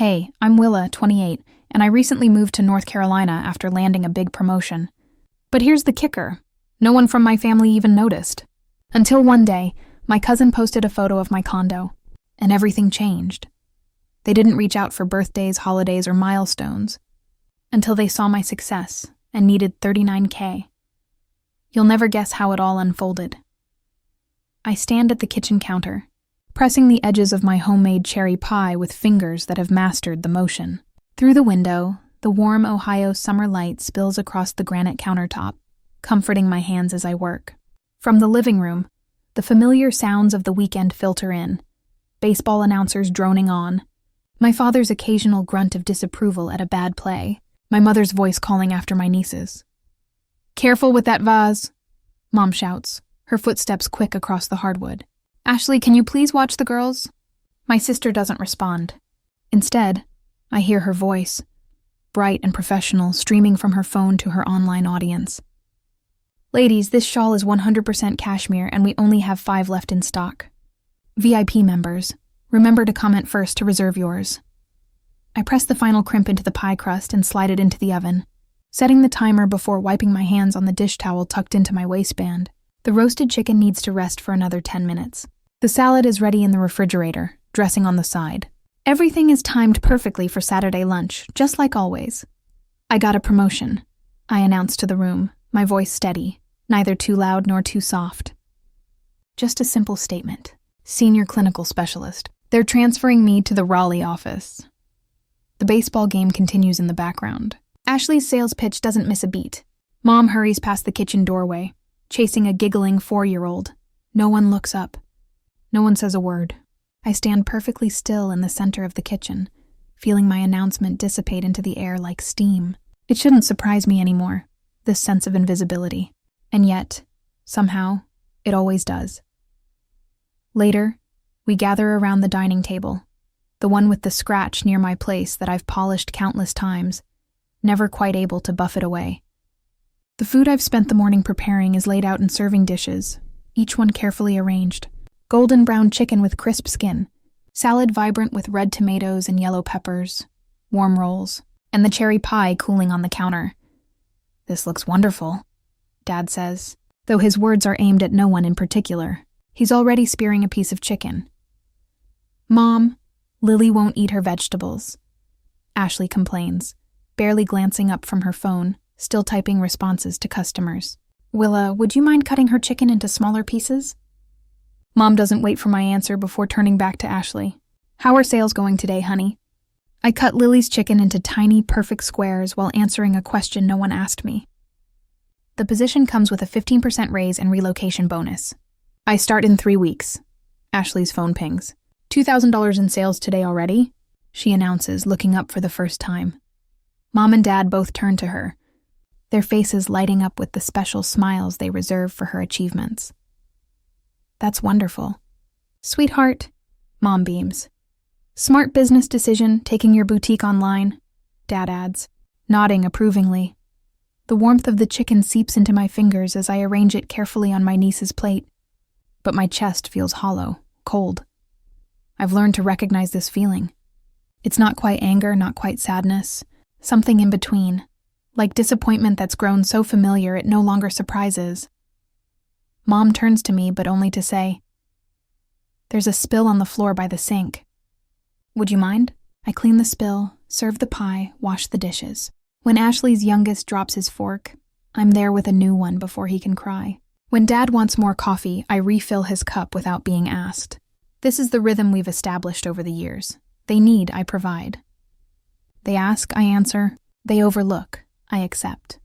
Hey, I'm Willa, 28, and I recently moved to North Carolina after landing a big promotion. But here's the kicker. No one from my family even noticed. Until one day, my cousin posted a photo of my condo, and everything changed. They didn't reach out for birthdays, holidays, or milestones until they saw my success and needed $39K. You'll never guess how it all unfolded. I stand at the kitchen counter, pressing the edges of my homemade cherry pie with fingers that have mastered the motion. Through the window, the warm Ohio summer light spills across the granite countertop, comforting my hands as I work. From the living room, the familiar sounds of the weekend filter in, baseball announcers droning on, my father's occasional grunt of disapproval at a bad play, my mother's voice calling after my nieces. "Careful with that vase," Mom shouts, her footsteps quick across the hardwood. "Ashley, can you please watch the girls?" My sister doesn't respond. Instead, I hear her voice, bright and professional, streaming from her phone to her online audience. "Ladies, this shawl is 100% cashmere and we only have 5 left in stock. VIP members, remember to comment first to reserve yours." I press the final crimp into the pie crust and slide it into the oven, setting the timer before wiping my hands on the dish towel tucked into my waistband. The roasted chicken needs to rest for another 10 minutes. The salad is ready in the refrigerator, dressing on the side. Everything is timed perfectly for Saturday lunch, just like always. "I got a promotion," I announced to the room, my voice steady, neither too loud nor too soft. Just a simple statement. Senior clinical specialist. They're transferring me to the Raleigh office. The baseball game continues in the background. Ashley's sales pitch doesn't miss a beat. Mom hurries past the kitchen doorway, chasing a giggling 4-year-old. No one looks up. No one says a word. I stand perfectly still in the center of the kitchen, feeling my announcement dissipate into the air like steam. It shouldn't surprise me anymore, this sense of invisibility. And yet, somehow, it always does. Later, we gather around the dining table, the one with the scratch near my place that I've polished countless times, never quite able to buff it away. The food I've spent the morning preparing is laid out in serving dishes, each one carefully arranged. Golden brown chicken with crisp skin, salad vibrant with red tomatoes and yellow peppers, warm rolls, and the cherry pie cooling on the counter. "This looks wonderful," Dad says, though his words are aimed at no one in particular. He's already spearing a piece of chicken. "Mom, Lily won't eat her vegetables," Ashley complains, barely glancing up from her phone, still typing responses to customers. "Willa, would you mind cutting her chicken into smaller pieces?" Mom doesn't wait for my answer before turning back to Ashley. "How are sales going today, honey?" I cut Lily's chicken into tiny, perfect squares while answering a question no one asked me. "The position comes with a 15% raise and relocation bonus. I start in 3 weeks." Ashley's phone pings. $2,000 in sales today already?" she announces, looking up for the first time. Mom and Dad both turn to her, their faces lighting up with the special smiles they reserve for her achievements. "That's wonderful." "Sweetheart," Mom beams. "Smart business decision, taking your boutique online," Dad adds, nodding approvingly. The warmth of the chicken seeps into my fingers as I arrange it carefully on my niece's plate. But my chest feels hollow, cold. I've learned to recognize this feeling. It's not quite anger, not quite sadness, something in between, like disappointment that's grown so familiar it no longer surprises. Mom turns to me, but only to say, "There's a spill on the floor by the sink. Would you mind?" I clean the spill, serve the pie, wash the dishes. When Ashley's youngest drops his fork, I'm there with a new one before he can cry. When Dad wants more coffee, I refill his cup without being asked. This is the rhythm we've established over the years. They need, I provide. They ask, I answer. They overlook, I accept.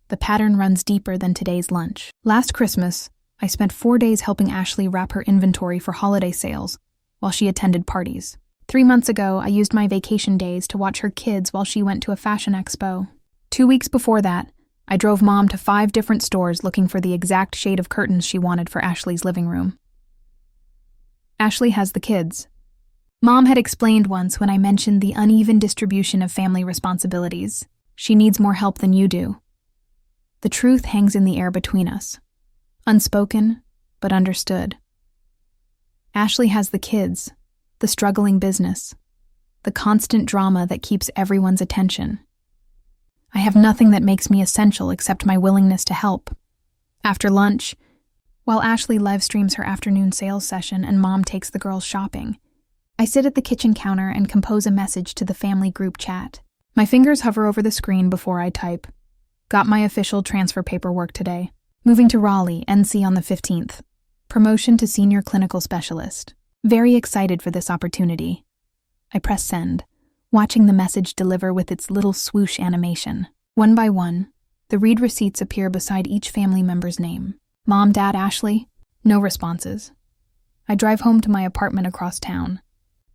The pattern runs deeper than today's lunch. Last Christmas, I spent 4 days helping Ashley wrap her inventory for holiday sales while she attended parties. 3 months ago, I used my vacation days to watch her kids while she went to a fashion expo. 2 weeks before that, I drove Mom to 5 different stores looking for the exact shade of curtains she wanted for Ashley's living room. Ashley has the kids. Mom had explained once when I mentioned the uneven distribution of family responsibilities. She needs more help than you do. The truth hangs in the air between us. Unspoken, but understood. Ashley has the kids, the struggling business, the constant drama that keeps everyone's attention. I have nothing that makes me essential except my willingness to help. After lunch, while Ashley live streams her afternoon sales session and Mom takes the girls shopping, I sit at the kitchen counter and compose a message to the family group chat. My fingers hover over the screen before I type. Got my official transfer paperwork today. Moving to Raleigh, NC on the 15th. Promotion to senior clinical specialist. Very excited for this opportunity. I press send, watching the message deliver with its little swoosh animation. One by one, the read receipts appear beside each family member's name. Mom, Dad, Ashley? No responses. I drive home to my apartment across town.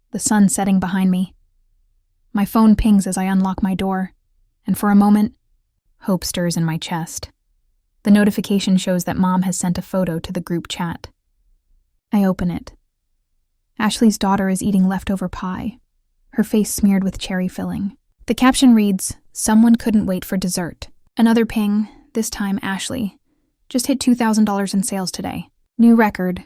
The sun setting behind me. My phone pings as I unlock my door, and for a moment, hope stirs in my chest. The notification shows that Mom has sent a photo to the group chat. I open it. Ashley's daughter is eating leftover pie, her face smeared with cherry filling. The caption reads, "Someone couldn't wait for dessert." Another ping, this time Ashley. Just hit $2,000 in sales today. New record.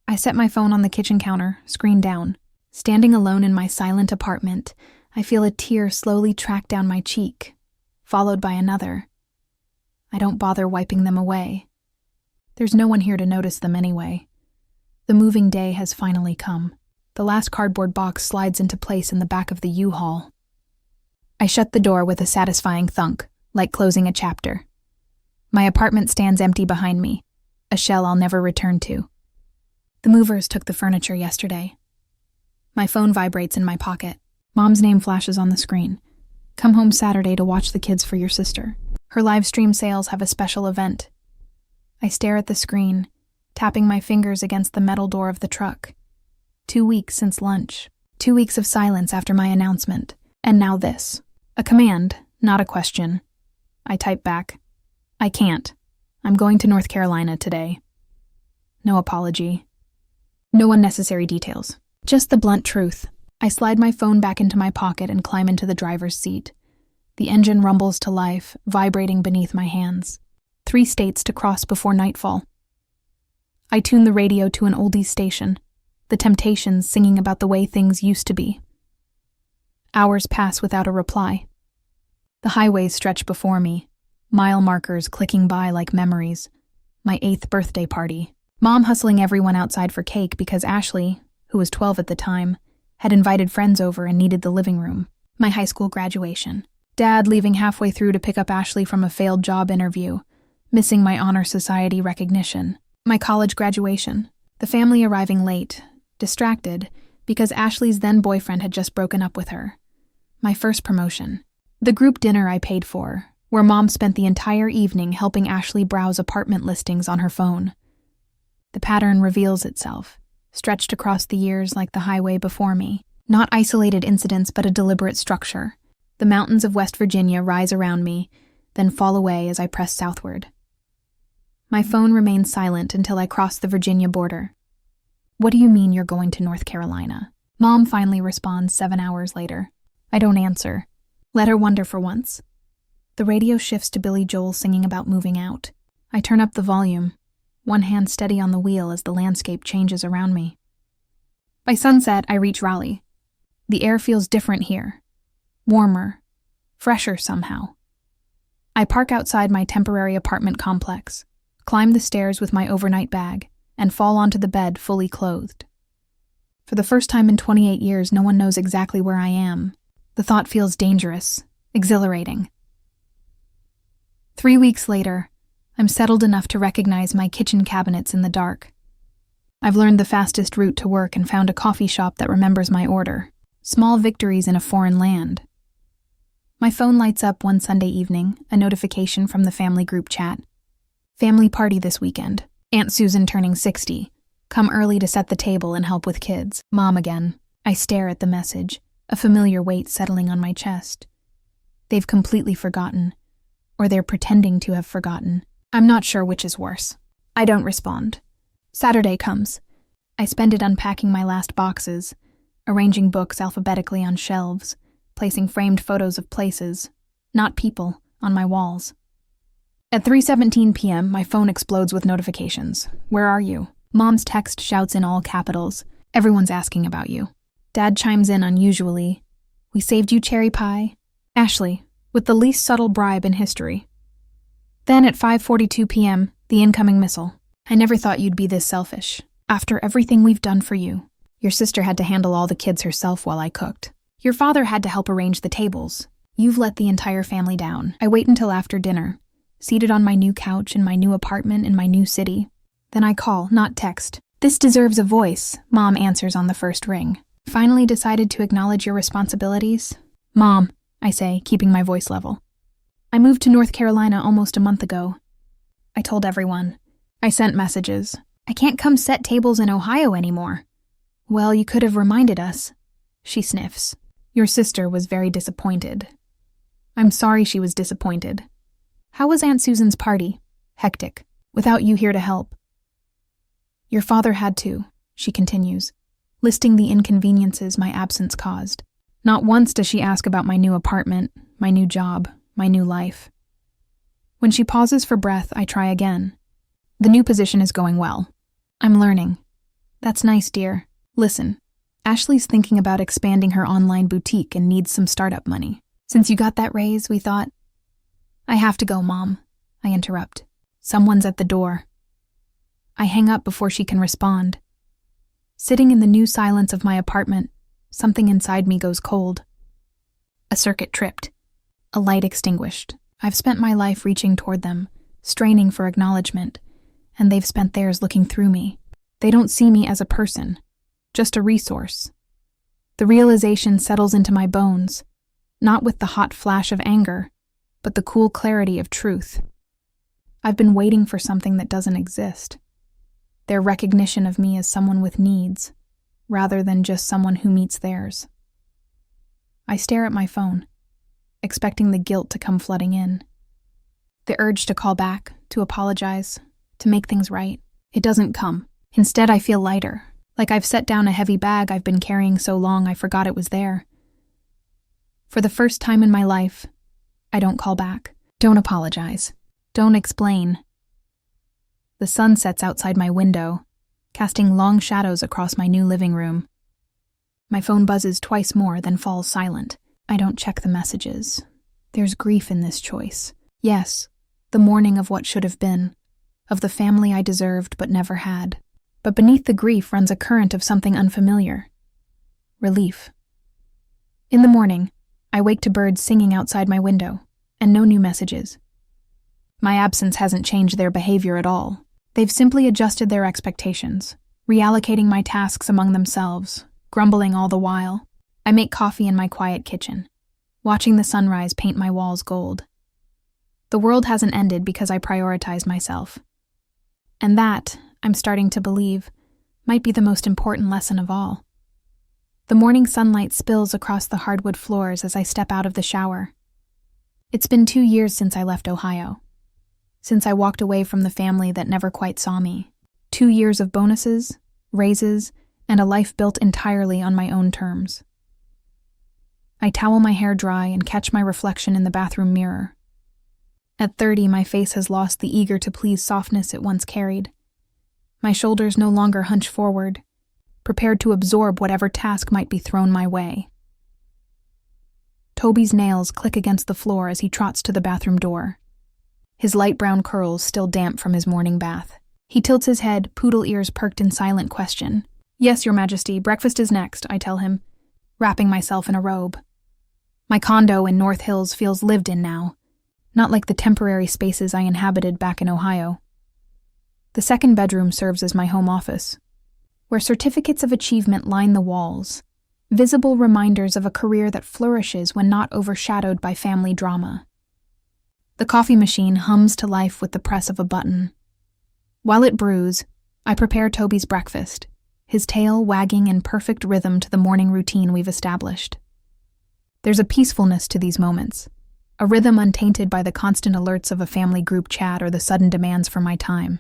I set my phone on the kitchen counter, screen down. Standing alone in my silent apartment, I feel a tear slowly track down my cheek, followed by another. I don't bother wiping them away. There's no one here to notice them anyway. The moving day has finally come. The last cardboard box slides into place in the back of the U-Haul. I shut the door with a satisfying thunk, like closing a chapter. My apartment stands empty behind me, a shell I'll never return to. The movers took the furniture yesterday. My phone vibrates in my pocket. Mom's name flashes on the screen. Come home Saturday to watch the kids for your sister. Her live stream sales have a special event. I stare at the screen, tapping my fingers against the metal door of the truck. 2 weeks since lunch. 2 weeks of silence after my announcement. And now this. A command, not a question. I type back. I can't. I'm going to North Carolina today. No apology. No unnecessary details. Just the blunt truth. I slide my phone back into my pocket and climb into the driver's seat. The engine rumbles to life, vibrating beneath my hands. 3 states to cross before nightfall. I tune the radio to an oldies station, The Temptations singing about the way things used to be. Hours pass without a reply. The highways stretch before me, mile markers clicking by like memories. My 8th birthday party. Mom hustling everyone outside for cake because Ashley, who was 12 at the time, had invited friends over and needed the living room. My high school graduation. Dad leaving halfway through to pick up Ashley from a failed job interview, missing my honor society recognition. My college graduation. The family arriving late, distracted, because Ashley's then boyfriend had just broken up with her. My first promotion. The group dinner I paid for, where Mom spent the entire evening helping Ashley browse apartment listings on her phone. The pattern reveals itself, stretched across the years like the highway before me. Not isolated incidents, but a deliberate structure. The mountains of West Virginia rise around me, then fall away as I press southward. My phone remains silent until I cross the Virginia border. What do you mean you're going to North Carolina? Mom finally responds 7 hours later. I don't answer. Let her wonder for once. The radio shifts to Billy Joel singing about moving out. I turn up the volume, one hand steady on the wheel as the landscape changes around me. By sunset, I reach Raleigh. The air feels different here. Warmer, fresher somehow. I park outside my temporary apartment complex, climb the stairs with my overnight bag, and fall onto the bed fully clothed. For the first time in 28 years, no one knows exactly where I am. The thought feels dangerous, exhilarating. 3 weeks later, I'm settled enough to recognize my kitchen cabinets in the dark. I've learned the fastest route to work and found a coffee shop that remembers my order. Small victories in a foreign land. My phone lights up one Sunday evening, a notification from the family group chat. Family party this weekend. Aunt Susan turning 60. Come early to set the table and help with kids. Mom again. I stare at the message, a familiar weight settling on my chest. They've completely forgotten. Or they're pretending to have forgotten. I'm not sure which is worse. I don't respond. Saturday comes. I spend it unpacking my last boxes, arranging books alphabetically on shelves, placing framed photos of places, not people, on my walls. At 3:17 p.m., my phone explodes with notifications. Where are you? Mom's text shouts in all capitals. Everyone's asking about you. Dad chimes in unusually, We saved you cherry pie. Ashley, with the least subtle bribe in history. Then at 5:42 p.m., the incoming missile. I never thought you'd be this selfish. After everything we've done for you. Your sister had to handle all the kids herself while I cooked. Your father had to help arrange the tables. You've let the entire family down. I wait until after dinner, seated on my new couch in my new apartment in my new city. Then I call, not text. This deserves a voice, Mom answers on the first ring. Finally decided to acknowledge your responsibilities? Mom, I say, keeping my voice level. I moved to North Carolina almost a month ago. I told everyone. I sent messages. I can't come set tables in Ohio anymore. Well, you could have reminded us. She sniffs. Your sister was very disappointed. I'm sorry she was disappointed. How was Aunt Susan's party? Hectic. Without you here to help. Your father had to, she continues, listing the inconveniences my absence caused. Not once does she ask about my new apartment, my new job, my new life. When she pauses for breath, I try again. The new position is going well. I'm learning. That's nice, dear. Listen, Ashley's thinking about expanding her online boutique and needs some startup money. Since you got that raise, we thought... I have to go, Mom. I interrupt. Someone's at the door. I hang up before she can respond. Sitting in the new silence of my apartment, something inside me goes cold. A circuit tripped. A light extinguished. I've spent my life reaching toward them, straining for acknowledgement, and they've spent theirs looking through me. They don't see me as a person, just a resource. The realization settles into my bones, not with the hot flash of anger, but the cool clarity of truth. I've been waiting for something that doesn't exist. Their recognition of me as someone with needs, rather than just someone who meets theirs. I stare at my phone, expecting the guilt to come flooding in. The urge to call back, to apologize, to make things right. It doesn't come. Instead, I feel lighter, like I've set down a heavy bag I've been carrying so long I forgot it was there. For the first time in my life, I don't call back. Don't apologize. Don't explain. The sun sets outside my window, casting long shadows across my new living room. My phone buzzes twice more, then falls silent. I don't check the messages. There's grief in this choice. Yes, the mourning of what should have been, of the family I deserved but never had. But beneath the grief runs a current of something unfamiliar. Relief. In the morning, I wake to birds singing outside my window, and no new messages. My absence hasn't changed their behavior at all. They've simply adjusted their expectations, reallocating my tasks among themselves, grumbling all the while. I make coffee in my quiet kitchen, watching the sunrise paint my walls gold. The world hasn't ended because I prioritized myself. And that, I'm starting to believe, might be the most important lesson of all. The morning sunlight spills across the hardwood floors as I step out of the shower. It's been 2 years since I left Ohio. Since I walked away from the family that never quite saw me. 2 years of bonuses, raises, and a life built entirely on my own terms. I towel my hair dry and catch my reflection in the bathroom mirror. At 30, my face has lost the eager-to-please softness it once carried. My shoulders no longer hunch forward, prepared to absorb whatever task might be thrown my way. Toby's nails click against the floor as he trots to the bathroom door. His light brown curls still damp from his morning bath. He tilts his head, poodle ears perked in silent question. Yes, Your Majesty, breakfast is next, I tell him, wrapping myself in a robe. My condo in North Hills feels lived in now, not like the temporary spaces I inhabited back in Ohio. The second bedroom serves as my home office, where certificates of achievement line the walls, visible reminders of a career that flourishes when not overshadowed by family drama. The coffee machine hums to life with the press of a button. While it brews, I prepare Toby's breakfast, his tail wagging in perfect rhythm to the morning routine we've established. There's a peacefulness to these moments, a rhythm untainted by the constant alerts of a family group chat or the sudden demands for my time.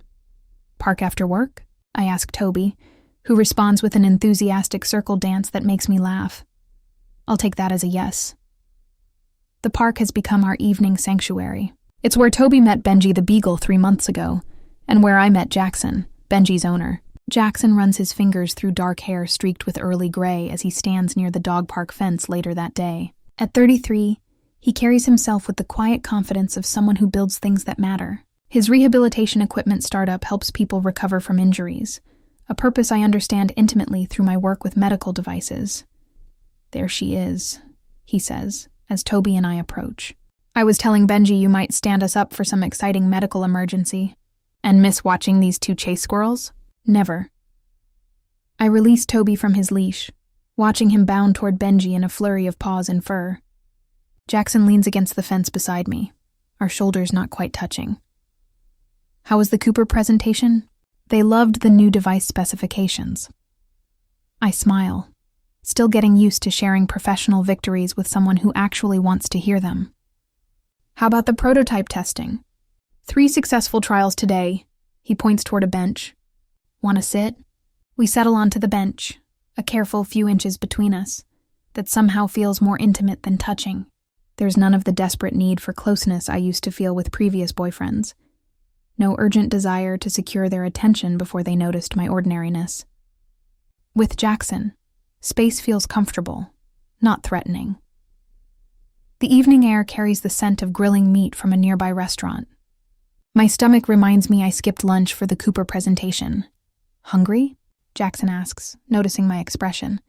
Park after work? I ask Toby, who responds with an enthusiastic circle dance that makes me laugh. I'll take that as a yes. The park has become our evening sanctuary. It's where Toby met Benji the Beagle 3 months ago, and where I met Jackson, Benji's owner. Jackson runs his fingers through dark hair streaked with early gray as he stands near the dog park fence later that day. At 33, he carries himself with the quiet confidence of someone who builds things that matter. His rehabilitation equipment startup helps people recover from injuries, a purpose I understand intimately through my work with medical devices. "There she is," he says, as Toby and I approach. "I was telling Benji you might stand us up for some exciting medical emergency. And miss watching these two chase squirrels? Never." I release Toby from his leash, watching him bound toward Benji in a flurry of paws and fur. Jackson leans against the fence beside me, our shoulders not quite touching. "How was the Cooper presentation?" "They loved the new device specifications." I smile, still getting used to sharing professional victories with someone who actually wants to hear them. "How about the prototype testing?" "3 successful trials today." He points toward a bench. "Want to sit?" We settle onto the bench, a careful few inches between us, that somehow feels more intimate than touching. There's none of the desperate need for closeness I used to feel with previous boyfriends. No urgent desire to secure their attention before they noticed my ordinariness. With Jackson, space feels comfortable, not threatening. The evening air carries the scent of grilling meat from a nearby restaurant. My stomach reminds me I skipped lunch for the Cooper presentation. "Hungry?" Jackson asks, noticing my expression.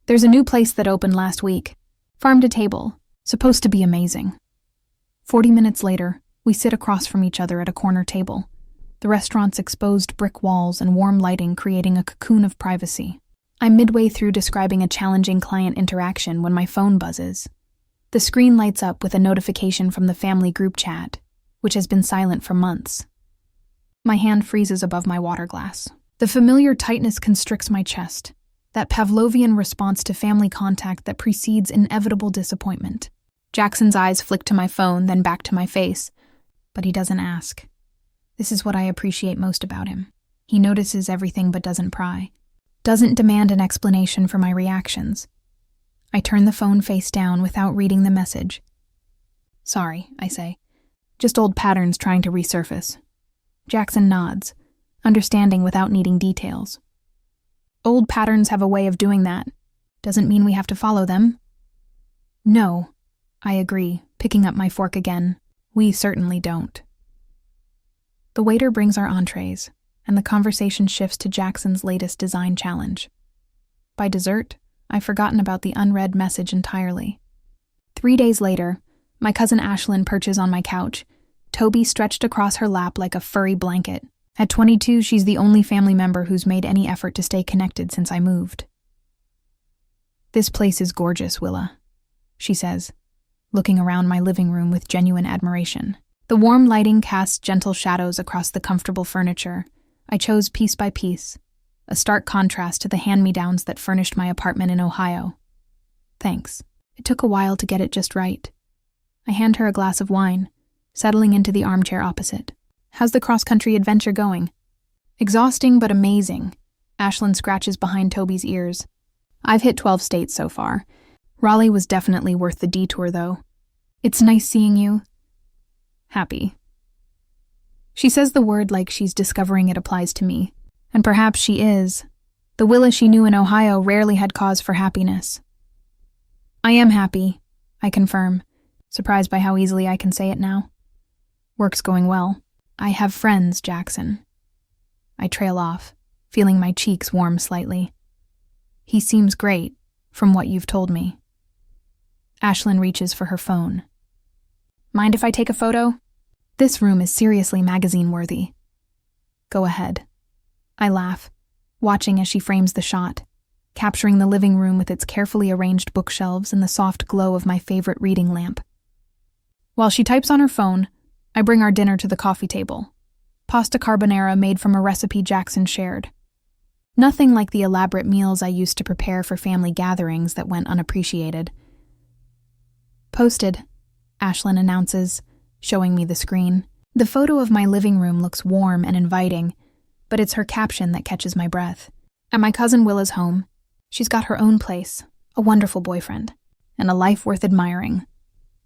"There's a new place that opened last week. Farm to table. Supposed to be amazing." 40 minutes later, we sit across from each other at a corner table, the restaurant's exposed brick walls and warm lighting creating a cocoon of privacy. I'm midway through describing a challenging client interaction when my phone buzzes. The screen lights up with a notification from the family group chat, which has been silent for months. My hand freezes above my water glass. The familiar tightness constricts my chest, that Pavlovian response to family contact that precedes inevitable disappointment. Jackson's eyes flick to my phone, then back to my face, but he doesn't ask. This is what I appreciate most about him. He notices everything but doesn't pry, doesn't demand an explanation for my reactions. I turn the phone face down without reading the message. "Sorry," I say. "Just old patterns trying to resurface." Jackson nods, understanding without needing details. "Old patterns have a way of doing that. Doesn't mean we have to follow them." "No," I agree, picking up my fork again. "We certainly don't." The waiter brings our entrees, and the conversation shifts to Jackson's latest design challenge. By dessert, I've forgotten about the unread message entirely. 3 days later, my cousin Ashlyn perches on my couch, Toby stretched across her lap like a furry blanket. At 22, she's the only family member who's made any effort to stay connected since I moved. "This place is gorgeous, Willa," she says, looking around my living room with genuine admiration. The warm lighting casts gentle shadows across the comfortable furniture I chose piece by piece, a stark contrast to the hand-me-downs that furnished my apartment in Ohio. "Thanks. It took a while to get it just right." I hand her a glass of wine, settling into the armchair opposite. "How's the cross-country adventure going?" "Exhausting but amazing." Ashlyn scratches behind Toby's ears. "I've hit 12 states so far. Raleigh was definitely worth the detour, though. It's nice seeing you." "Happy." She says the word like she's discovering it applies to me, and perhaps she is. The Willa she knew in Ohio rarely had cause for happiness. "I am happy," I confirm, surprised by how easily I can say it now. "Work's going well. I have friends, Jackson." I trail off, feeling my cheeks warm slightly. "He seems great, from what you've told me." Ashlyn reaches for her phone. "Mind if I take a photo? This room is seriously magazine-worthy." "Go ahead." I laugh, watching as she frames the shot, capturing the living room with its carefully arranged bookshelves and the soft glow of my favorite reading lamp. While she types on her phone, I bring our dinner to the coffee table. Pasta carbonara made from a recipe Jackson shared. Nothing like the elaborate meals I used to prepare for family gatherings that went unappreciated. "Posted," Ashlyn announces, showing me the screen. The photo of my living room looks warm and inviting, but it's her caption that catches my breath. At my cousin Willa's home, she's got her own place, a wonderful boyfriend, and a life worth admiring.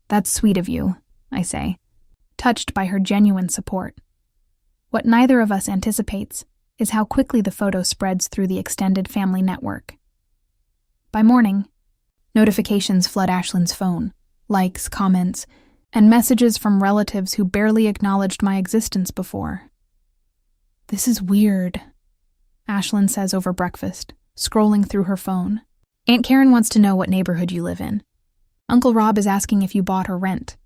"That's sweet of you," I say, touched by her genuine support. What neither of us anticipates is how quickly the photo spreads through the extended family network. By morning, notifications flood Ashlyn's phone, likes, comments, and messages from relatives who barely acknowledged my existence before. "This is weird," Ashlyn says over breakfast, scrolling through her phone. "Aunt Karen wants to know what neighborhood you live in. Uncle Rob is asking if you bought or rent."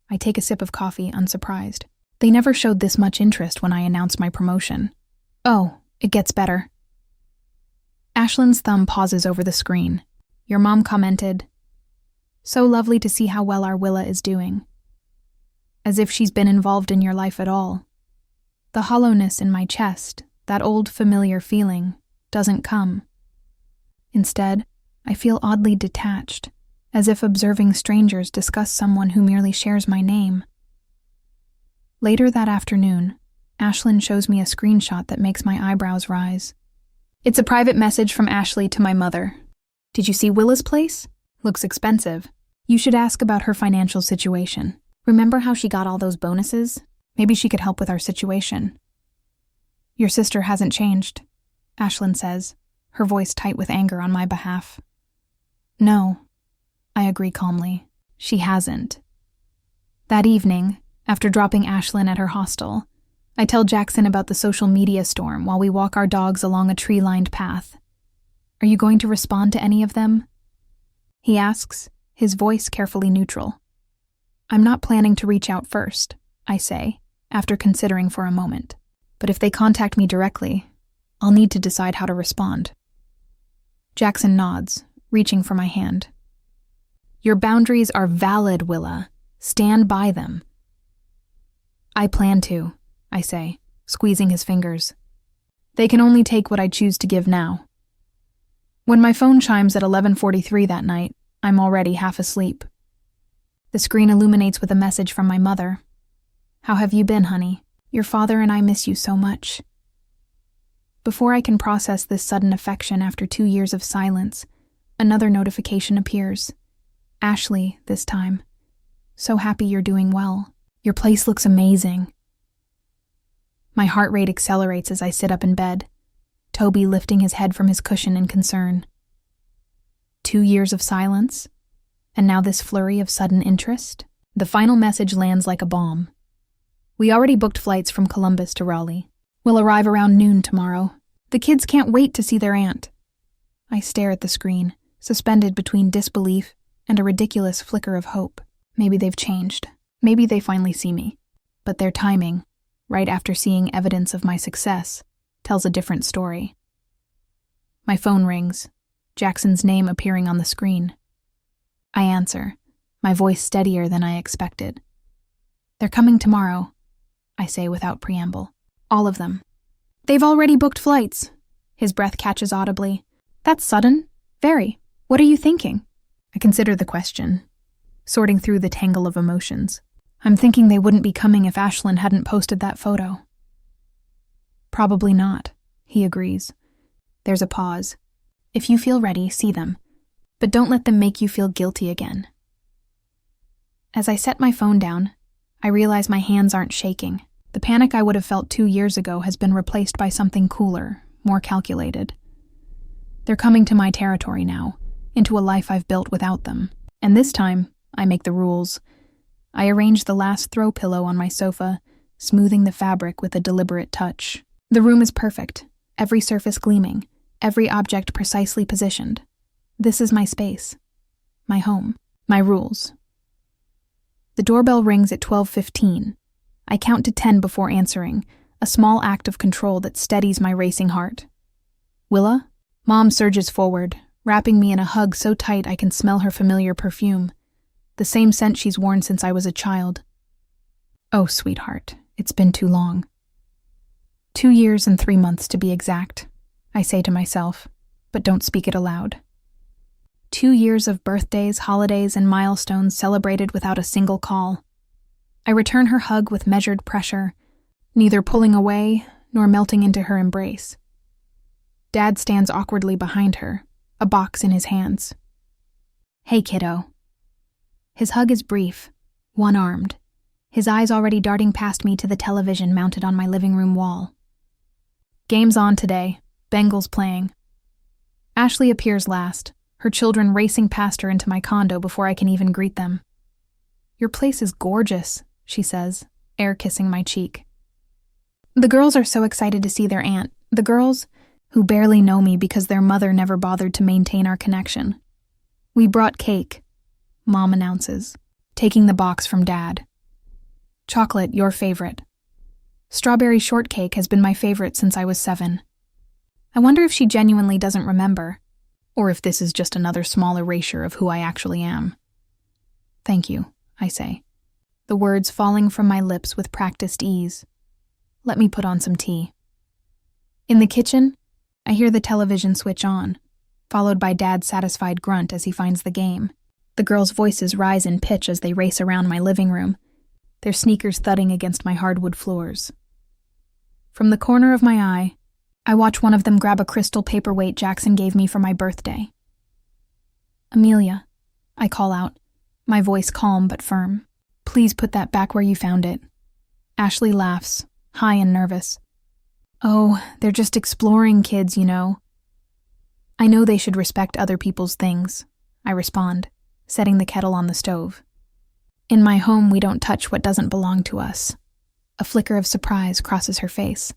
I take a sip of coffee, unsurprised. They never showed this much interest when I announced my promotion. "Oh, it gets better." Ashlyn's thumb pauses over the screen. "Your mom commented, 'So lovely to see how well our Willa is doing.' As if she's been involved in your life at all. The hollowness in my chest, that old familiar feeling, doesn't come. Instead, I feel oddly detached, as if observing strangers discuss someone who merely shares my name. Later that afternoon, Ashlyn shows me a screenshot that makes my eyebrows rise. It's a private message from Ashley to my mother. "Did you see Willa's place? Looks expensive. You should ask about her financial situation. Remember how she got all those bonuses? Maybe she could help with our situation." "Your sister hasn't changed," Ashlyn says, her voice tight with anger on my behalf. "No," I agree calmly. "She hasn't." That evening, after dropping Ashlyn at her hostel, I tell Jackson about the social media storm while we walk our dogs along a tree-lined path. "Are you going to respond to any of them?" he asks, his voice carefully neutral. "I'm not planning to reach out first," I say, after considering for a moment. "But if they contact me directly, I'll need to decide how to respond." Jackson nods, reaching for my hand. "Your boundaries are valid, Willa. Stand by them." "I plan to," I say, squeezing his fingers. "They can only take what I choose to give now." When my phone chimes at 11:43 that night, I'm already half asleep. The screen illuminates with a message from my mother. "How have you been, honey? Your father and I miss you so much." Before I can process this sudden affection after 2 years of silence, another notification appears. Ashley, this time. "So happy you're doing well. Your place looks amazing." My heart rate accelerates as I sit up in bed, Toby lifting his head from his cushion in concern. 2 years of silence, and now this flurry of sudden interest? The final message lands like a bomb. "We already booked flights from Columbus to Raleigh. We'll arrive around noon tomorrow. The kids can't wait to see their aunt." I stare at the screen, suspended between disbelief and a ridiculous flicker of hope. Maybe they've changed. Maybe they finally see me. But their timing, right after seeing evidence of my success, tells a different story. My phone rings, Jackson's name appearing on the screen. I answer, my voice steadier than I expected. "They're coming tomorrow," I say without preamble. "All of them." "They've already booked flights." His breath catches audibly. "That's sudden. Very. What are you thinking?" I consider the question, sorting through the tangle of emotions. I'm thinking they wouldn't be coming if Ashlyn hadn't posted that photo. "Probably not," he agrees. There's a pause. "If you feel ready, see them. But don't let them make you feel guilty again." As I set my phone down, I realize my hands aren't shaking. The panic I would have felt 2 years ago has been replaced by something cooler, more calculated. They're coming to my territory now, into a life I've built without them. And this time, I make the rules. I arrange the last throw pillow on my sofa, smoothing the fabric with a deliberate touch. The room is perfect, every surface gleaming, every object precisely positioned. This is my space, my home, my rules. The doorbell rings at 12:15. I count to 10 before answering, a small act of control that steadies my racing heart. "Willa?" Mom surges forward, wrapping me in a hug so tight I can smell her familiar perfume, the same scent she's worn since I was a child. "Oh, sweetheart, it's been too long." 2 years and 3 months to be exact, I say to myself, but don't speak it aloud. 2 years of birthdays, holidays, and milestones celebrated without a single call. I return her hug with measured pressure, neither pulling away nor melting into her embrace. Dad stands awkwardly behind her, a box in his hands. "Hey, kiddo." His hug is brief, one-armed, his eyes already darting past me to the television mounted on my living room wall. Game's on today. Bengals playing. Ashley appears last, her children racing past her into my condo before I can even greet them. "Your place is gorgeous," she says, air kissing my cheek. The girls are so excited to see their aunt, the girls who barely know me because their mother never bothered to maintain our connection. "We brought cake," Mom announces, taking the box from Dad. "Chocolate, your favorite." Strawberry shortcake has been my favorite since I was 7. I wonder if she genuinely doesn't remember, or if this is just another small erasure of who I actually am. "Thank you," I say, the words falling from my lips with practiced ease. "Let me put on some tea." In the kitchen, I hear the television switch on, followed by Dad's satisfied grunt as he finds the game. The girls' voices rise in pitch as they race around my living room, their sneakers thudding against my hardwood floors. From the corner of my eye, I watch one of them grab a crystal paperweight Jackson gave me for my birthday. "Amelia," I call out, my voice calm but firm. "Please put that back where you found it." Ashley laughs, high and nervous. "Oh, they're just exploring kids, you know." "I know they should respect other people's things," I respond, setting the kettle on the stove. "In my home, we don't touch what doesn't belong to us." A flicker of surprise crosses her face.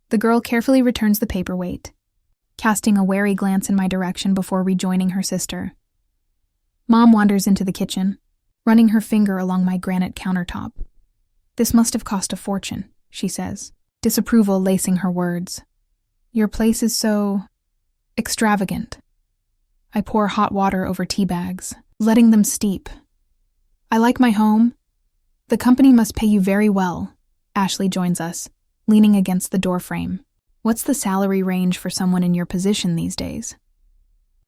The girl carefully returns the paperweight, casting a wary glance in my direction before rejoining her sister. Mom wanders into the kitchen, running her finger along my granite countertop. "This must have cost a fortune," she says, disapproval lacing her words. "Your place is so extravagant." I pour hot water over tea bags, letting them steep. "I like my home." "The company must pay you very well." Ashley joins us, leaning against the doorframe. "What's the salary range for someone in your position these days?"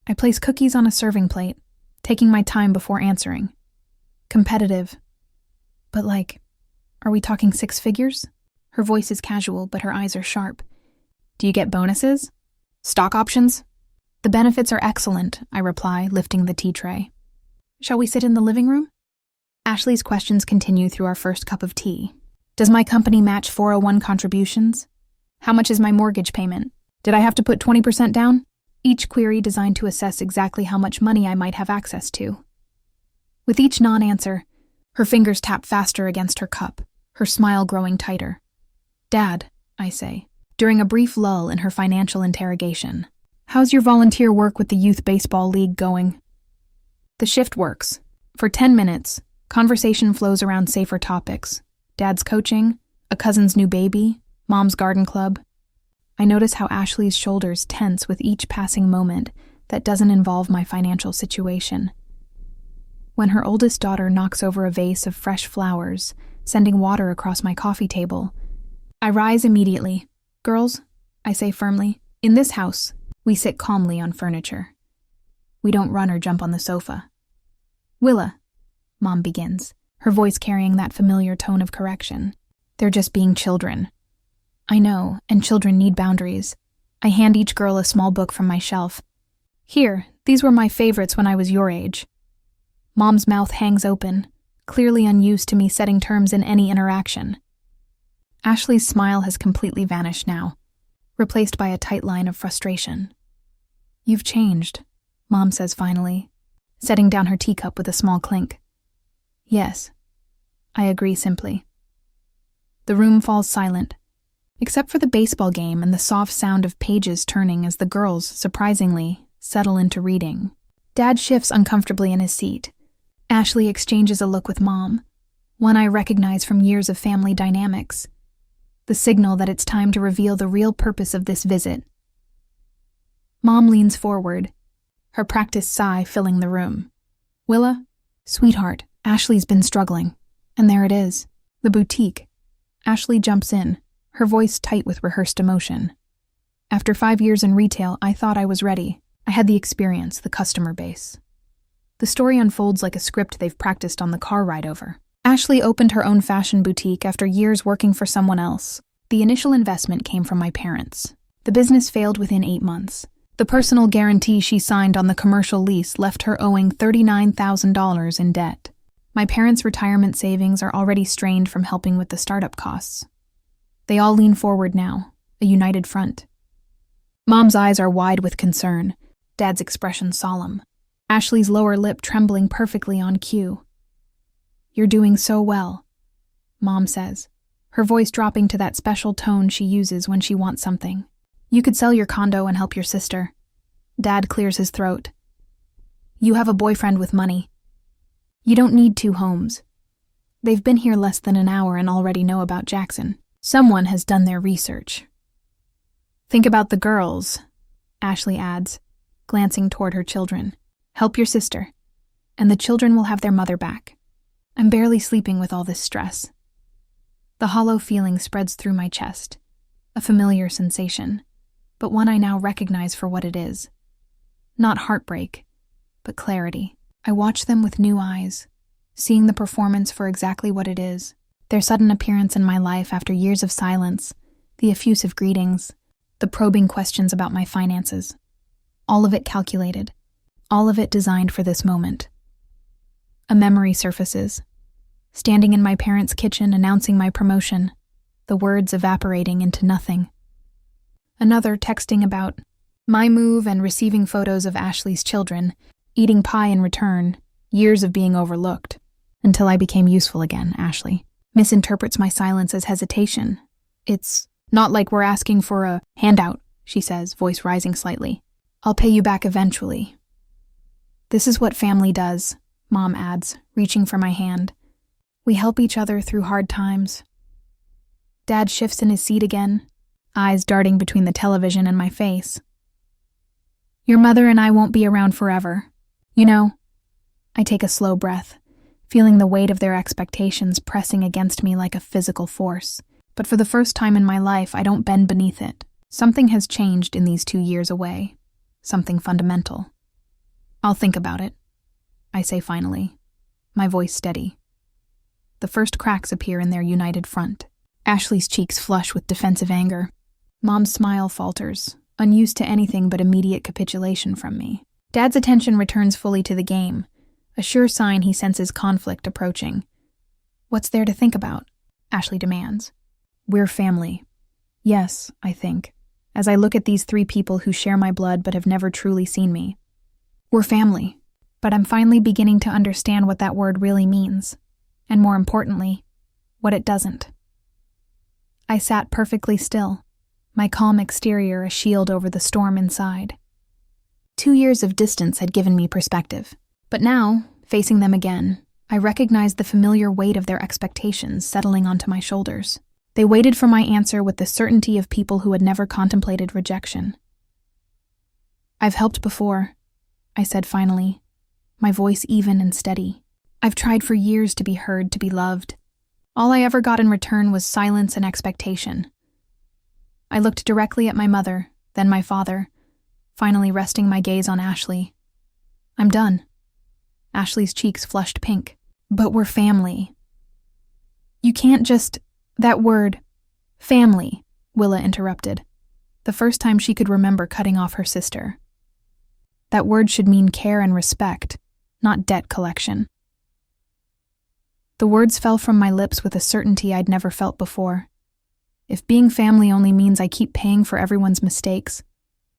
I place cookies on a serving plate, taking my time before answering. "Competitive. But are we talking 6 figures? Her voice is casual, but her eyes are sharp. "Do you get bonuses? Stock options?" "The benefits are excellent," I reply, lifting the tea tray. "Shall we sit in the living room?" Ashley's questions continue through our first cup of tea. "Does my company match 401 contributions? How much is my mortgage payment? Did I have to put 20% down?" Each query designed to assess exactly how much money I might have access to. With each non-answer, her fingers tap faster against her cup, her smile growing tighter. "Dad," I say, during a brief lull in her financial interrogation, "how's your volunteer work with the Youth Baseball League going?" The shift works. For 10 minutes, conversation flows around safer topics. Dad's coaching, a cousin's new baby, Mom's garden club. I notice how Ashley's shoulders tense with each passing moment that doesn't involve my financial situation. When her oldest daughter knocks over a vase of fresh flowers, sending water across my coffee table, I rise immediately. "Girls," I say firmly, "in this house, we sit calmly on furniture. We don't run or jump on the sofa." "Willa," Mom begins, her voice carrying that familiar tone of correction. "They're just being children." I know, and children need boundaries. I hand each girl a small book from my shelf. "Here, these were my favorites when I was your age." Mom's mouth hangs open, clearly unused to me setting terms in any interaction. Ashley's smile has completely vanished now, replaced by a tight line of frustration. "You've changed," Mom says finally, setting down her teacup with a small clink. "Yes," I agree simply. The room falls silent, except for the baseball game and the soft sound of pages turning as the girls, surprisingly, settle into reading. Dad shifts uncomfortably in his seat. Ashley exchanges a look with Mom, one I recognize from years of family dynamics. The signal that it's time to reveal the real purpose of this visit. Mom leans forward, her practiced sigh filling the room. "Willa, sweetheart, Ashley's been struggling." And there it is, the boutique. Ashley jumps in, her voice tight with rehearsed emotion. "After 5 years in retail, I thought I was ready. I had the experience, the customer base." The story unfolds like a script they've practiced on the car ride over. Ashley opened her own fashion boutique after years working for someone else. The initial investment came from my parents. The business failed within 8 months. The personal guarantee she signed on the commercial lease left her owing $39,000 in debt. My parents' retirement savings are already strained from helping with the startup costs. They all lean forward now, a united front. Mom's eyes are wide with concern, Dad's expression solemn. Ashley's lower lip trembling perfectly on cue. "You're doing so well," Mom says, her voice dropping to that special tone she uses when she wants something. "You could sell your condo and help your sister." Dad clears his throat. "You have a boyfriend with money. You don't need 2 homes." They've been here less than an hour and already know about Jackson. Someone has done their research. "Think about the girls," Ashley adds, glancing toward her children. "Help your sister, and the children will have their mother back. I'm barely sleeping with all this stress." The hollow feeling spreads through my chest, a familiar sensation, but one I now recognize for what it is. Not heartbreak, but clarity. I watch them with new eyes, seeing the performance for exactly what it is. Their sudden appearance in my life after years of silence, the effusive greetings, the probing questions about my finances. All of it calculated, all of it designed for this moment. A memory surfaces, standing in my parents' kitchen announcing my promotion, the words evaporating into nothing. Another texting about my move and receiving photos of Ashley's children, eating pie in return, years of being overlooked, until I became useful again. Ashley misinterprets my silence as hesitation. "It's not like we're asking for a handout," she says, voice rising slightly. "I'll pay you back eventually." "This is what family does," Mom adds, reaching for my hand. "We help each other through hard times." Dad shifts in his seat again, eyes darting between the television and my face. "Your mother and I won't be around forever. You know," I take a slow breath, feeling the weight of their expectations pressing against me like a physical force. But for the first time in my life, I don't bend beneath it. Something has changed in these 2 years away. Something fundamental. "I'll think about it," I say finally, my voice steady. The first cracks appear in their united front. Ashley's cheeks flush with defensive anger. Mom's smile falters, unused to anything but immediate capitulation from me. Dad's attention returns fully to the game, a sure sign he senses conflict approaching. "What's there to think about?" Ashley demands. "We're family." Yes, I think, as I look at these 3 people who share my blood but have never truly seen me. We're family, but I'm finally beginning to understand what that word really means, and more importantly, what it doesn't. I sat perfectly still, my calm exterior a shield over the storm inside. 2 years of distance had given me perspective, but now, facing them again, I recognized the familiar weight of their expectations settling onto my shoulders. They waited for my answer with the certainty of people who had never contemplated rejection. "I've helped before," I said finally, my voice even and steady. "I've tried for years to be heard, to be loved. All I ever got in return was silence and expectation." I looked directly at my mother, then my father, finally resting my gaze on Ashley. "I'm done." Ashley's cheeks flushed pink. "But we're family." "You can't just... that word... family," Willa interrupted, the first time she could remember cutting off her sister. "That word should mean care and respect, not debt collection." The words fell from my lips with a certainty I'd never felt before. If being family only means I keep paying for everyone's mistakes,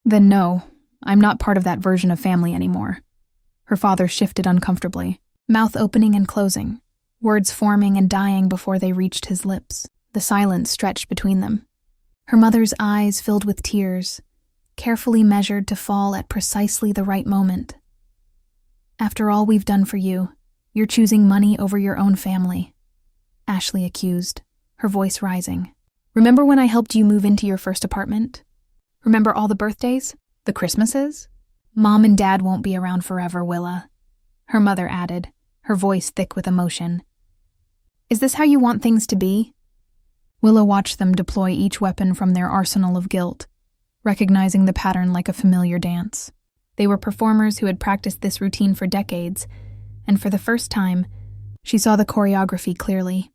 then no, I'm not part of that version of family anymore. Her father shifted uncomfortably, mouth opening and closing, words forming and dying before they reached his lips. The silence stretched between them. Her mother's eyes filled with tears, carefully measured to fall at precisely the right moment. "After all we've done for you, you're choosing money over your own family," Ashley accused, her voice rising. "Remember when I helped you move into your first apartment? Remember all the birthdays? The Christmases? Mom and Dad won't be around forever, Willa," her mother added, her voice thick with emotion. "Is this how you want things to be?" Willa watched them deploy each weapon from their arsenal of guilt, recognizing the pattern like a familiar dance. They were performers who had practiced this routine for decades, and for the first time, she saw the choreography clearly.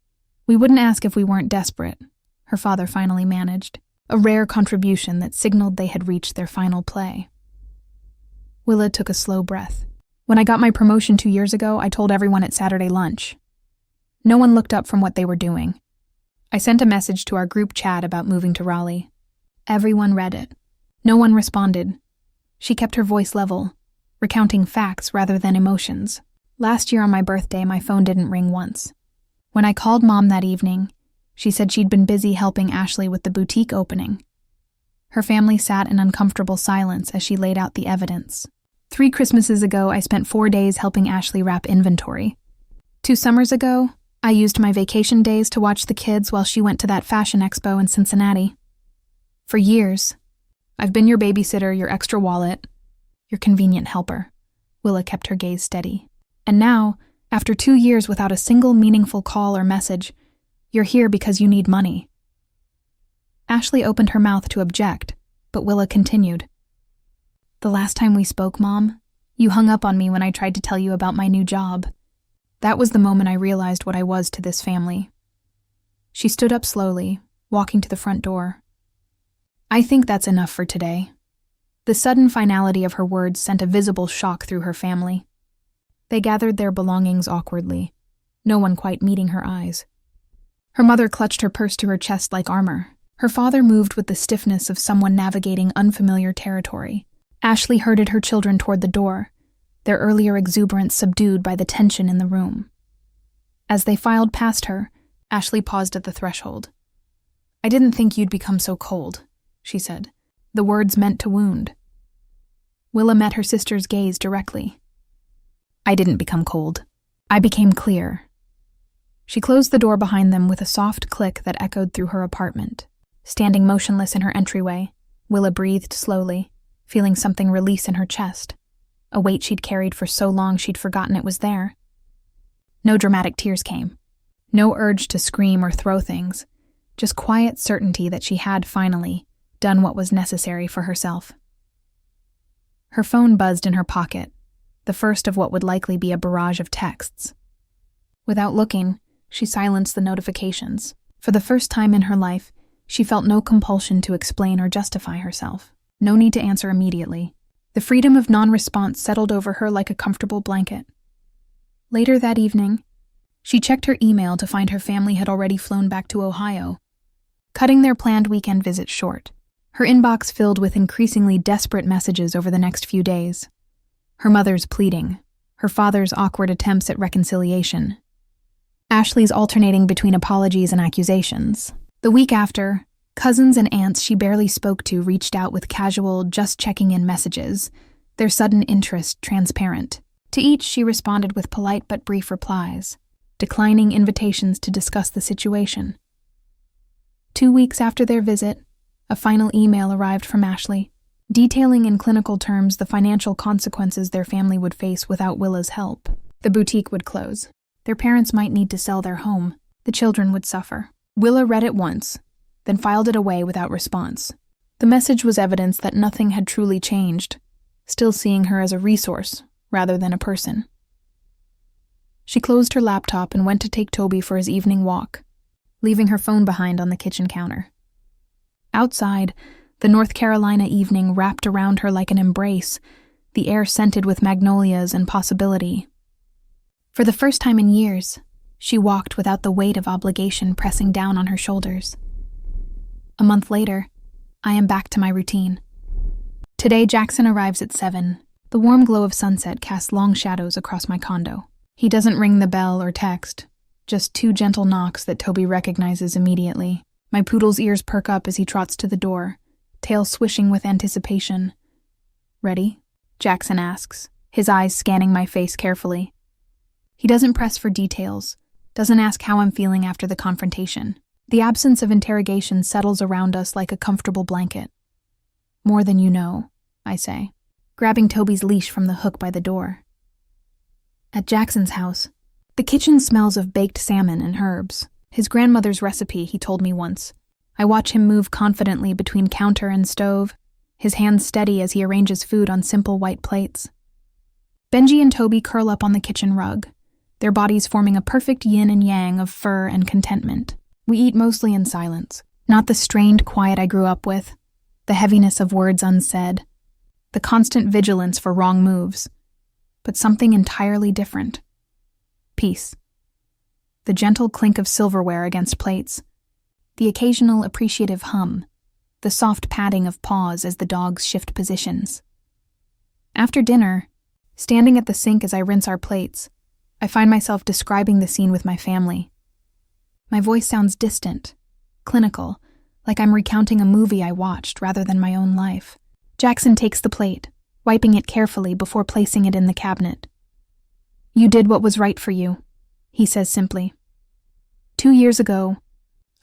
"We wouldn't ask if we weren't desperate," her father finally managed, a rare contribution that signaled they had reached their final play. Willa took a slow breath. "When I got my promotion 2 years ago, I told everyone at Saturday lunch. No one looked up from what they were doing. I sent a message to our group chat about moving to Raleigh. Everyone read it. No one responded. She kept her voice level, recounting facts rather than emotions. Last year on my birthday, my phone didn't ring once. When I called Mom that evening, she said she'd been busy helping Ashley with the boutique opening. Her family sat in uncomfortable silence as she laid out the evidence. 3 Christmases ago, I spent 4 days helping Ashley wrap inventory. 2 summers ago, I used my vacation days to watch the kids while she went to that fashion expo in Cincinnati. For years, I've been your babysitter, your extra wallet, your convenient helper. Willa kept her gaze steady. And now, after 2 years without a single meaningful call or message, you're here because you need money. Ashley opened her mouth to object, but Willa continued. The last time we spoke, Mom, you hung up on me when I tried to tell you about my new job. That was the moment I realized what I was to this family. She stood up slowly, walking to the front door. I think that's enough for today. The sudden finality of her words sent a visible shock through her family. They gathered their belongings awkwardly, no one quite meeting her eyes. Her mother clutched her purse to her chest like armor. Her father moved with the stiffness of someone navigating unfamiliar territory. Ashley herded her children toward the door, their earlier exuberance subdued by the tension in the room. As they filed past her, Ashley paused at the threshold. I didn't think you'd become so cold, she said. The words meant to wound. Willa met her sister's gaze directly. I didn't become cold. I became clear. She closed the door behind them with a soft click that echoed through her apartment. Standing motionless in her entryway, Willa breathed slowly, feeling something release in her chest, a weight she'd carried for so long she'd forgotten it was there. No dramatic tears came. No urge to scream or throw things, just quiet certainty that she had finally done what was necessary for herself. Her phone buzzed in her pocket, the first of what would likely be a barrage of texts. Without looking, she silenced the notifications. For the first time in her life, she felt no compulsion to explain or justify herself. No need to answer immediately. The freedom of non-response settled over her like a comfortable blanket. Later that evening, she checked her email to find her family had already flown back to Ohio, cutting their planned weekend visit short. Her inbox filled with increasingly desperate messages over the next few days. Her mother's pleading, her father's awkward attempts at reconciliation, Ashley's alternating between apologies and accusations. The week after, cousins and aunts she barely spoke to reached out with casual, just-checking-in messages, their sudden interest transparent. To each, she responded with polite but brief replies, declining invitations to discuss the situation. 2 weeks after their visit, a final email arrived from Ashley, detailing in clinical terms the financial consequences their family would face without Willa's help. The boutique would close. Their parents might need to sell their home. The children would suffer. Willa read it once, then filed it away without response. The message was evidence that nothing had truly changed, still seeing her as a resource rather than a person. She closed her laptop and went to take Toby for his evening walk, leaving her phone behind on the kitchen counter. Outside, the North Carolina evening wrapped around her like an embrace, the air scented with magnolias and possibility. For the first time in years, she walked without the weight of obligation pressing down on her shoulders. A month later, I am back to my routine. Today, Jackson arrives at 7. The warm glow of sunset casts long shadows across my condo. He doesn't ring the bell or text, just 2 gentle knocks that Toby recognizes immediately. My poodle's ears perk up as he trots to the door, tail swishing with anticipation. Ready? Jackson asks, his eyes scanning my face carefully. He doesn't press for details, doesn't ask how I'm feeling after the confrontation. The absence of interrogation settles around us like a comfortable blanket. More than you know, I say, grabbing Toby's leash from the hook by the door. At Jackson's house, the kitchen smells of baked salmon and herbs, his grandmother's recipe he told me once. I watch him move confidently between counter and stove, his hands steady as he arranges food on simple white plates. Benji and Toby curl up on the kitchen rug, their bodies forming a perfect yin and yang of fur and contentment. We eat mostly in silence, not the strained quiet I grew up with, the heaviness of words unsaid, the constant vigilance for wrong moves, but something entirely different. Peace. The gentle clink of silverware against plates, the occasional appreciative hum, the soft padding of paws as the dogs shift positions. After dinner, standing at the sink as I rinse our plates, I find myself describing the scene with my family. My voice sounds distant, clinical, like I'm recounting a movie I watched rather than my own life. Jackson takes the plate, wiping it carefully before placing it in the cabinet. "You did what was right for you," he says simply. 2 years ago,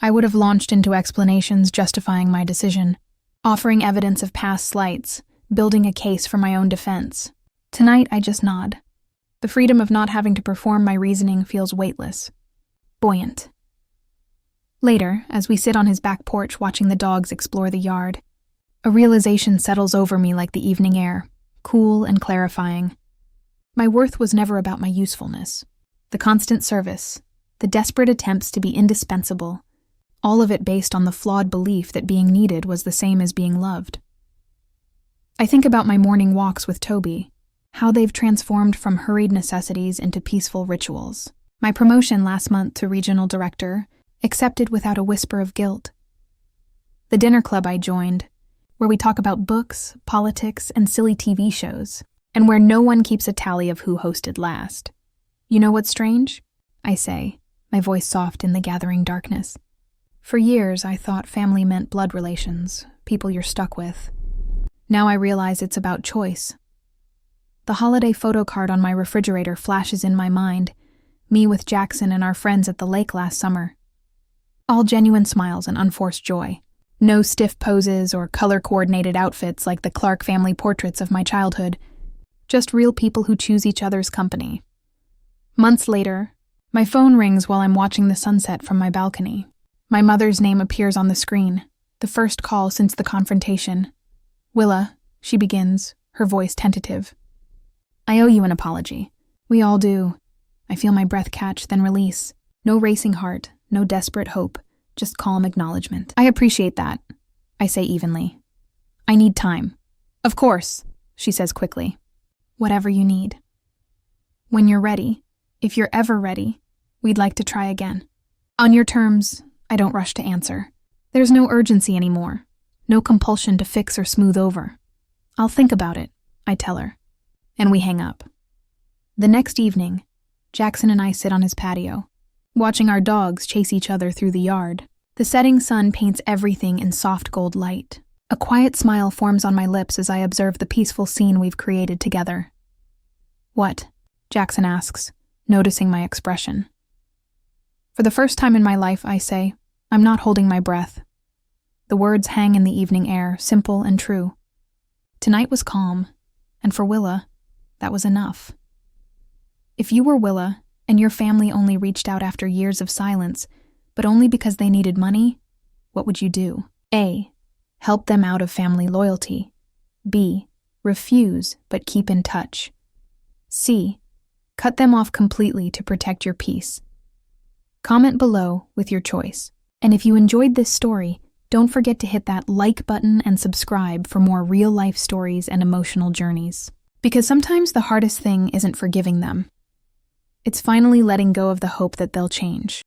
I would have launched into explanations justifying my decision, offering evidence of past slights, building a case for my own defense. Tonight, I just nod. The freedom of not having to perform my reasoning feels weightless, buoyant. Later, as we sit on his back porch watching the dogs explore the yard, a realization settles over me like the evening air, cool and clarifying. My worth was never about my usefulness. The constant service, the desperate attempts to be indispensable, all of it based on the flawed belief that being needed was the same as being loved. I think about my morning walks with Toby, how they've transformed from hurried necessities into peaceful rituals. My promotion last month to regional director, accepted without a whisper of guilt. The dinner club I joined, where we talk about books, politics, and silly TV shows, and where no one keeps a tally of who hosted last. "You know what's strange?" I say, my voice soft in the gathering darkness. For years, I thought family meant blood relations, people you're stuck with. Now I realize it's about choice. The holiday photo card on my refrigerator flashes in my mind, me with Jackson and our friends at the lake last summer. All genuine smiles and unforced joy. No stiff poses or color-coordinated outfits like the Clark family portraits of my childhood. Just real people who choose each other's company. Months later, my phone rings while I'm watching the sunset from my balcony. My mother's name appears on the screen, the first call since the confrontation. "Willa," she begins, her voice tentative. "I owe you an apology. We all do." I feel my breath catch, then release. No racing heart, no desperate hope, just calm acknowledgement. "I appreciate that," I say evenly. "I need time." "Of course," she says quickly. "Whatever you need. When you're ready, if you're ever ready, we'd like to try again. On your terms." I don't rush to answer. There's no urgency anymore, no compulsion to fix or smooth over. "I'll think about it," I tell her, and we hang up. The next evening, Jackson and I sit on his patio, watching our dogs chase each other through the yard. The setting sun paints everything in soft gold light. A quiet smile forms on my lips as I observe the peaceful scene we've created together. "What?" Jackson asks, noticing my expression. For the first time in my life, I say, I'm not holding my breath. The words hang in the evening air, simple and true. Tonight was calm, and for Willa, that was enough. If you were Willa, and your family only reached out after years of silence, but only because they needed money, what would you do? A. Help them out of family loyalty. B. Refuse, but keep in touch. C. Cut them off completely to protect your peace. Comment below with your choice. And if you enjoyed this story, don't forget to hit that like button and subscribe for more real-life stories and emotional journeys. Because sometimes the hardest thing isn't forgiving them. It's finally letting go of the hope that they'll change.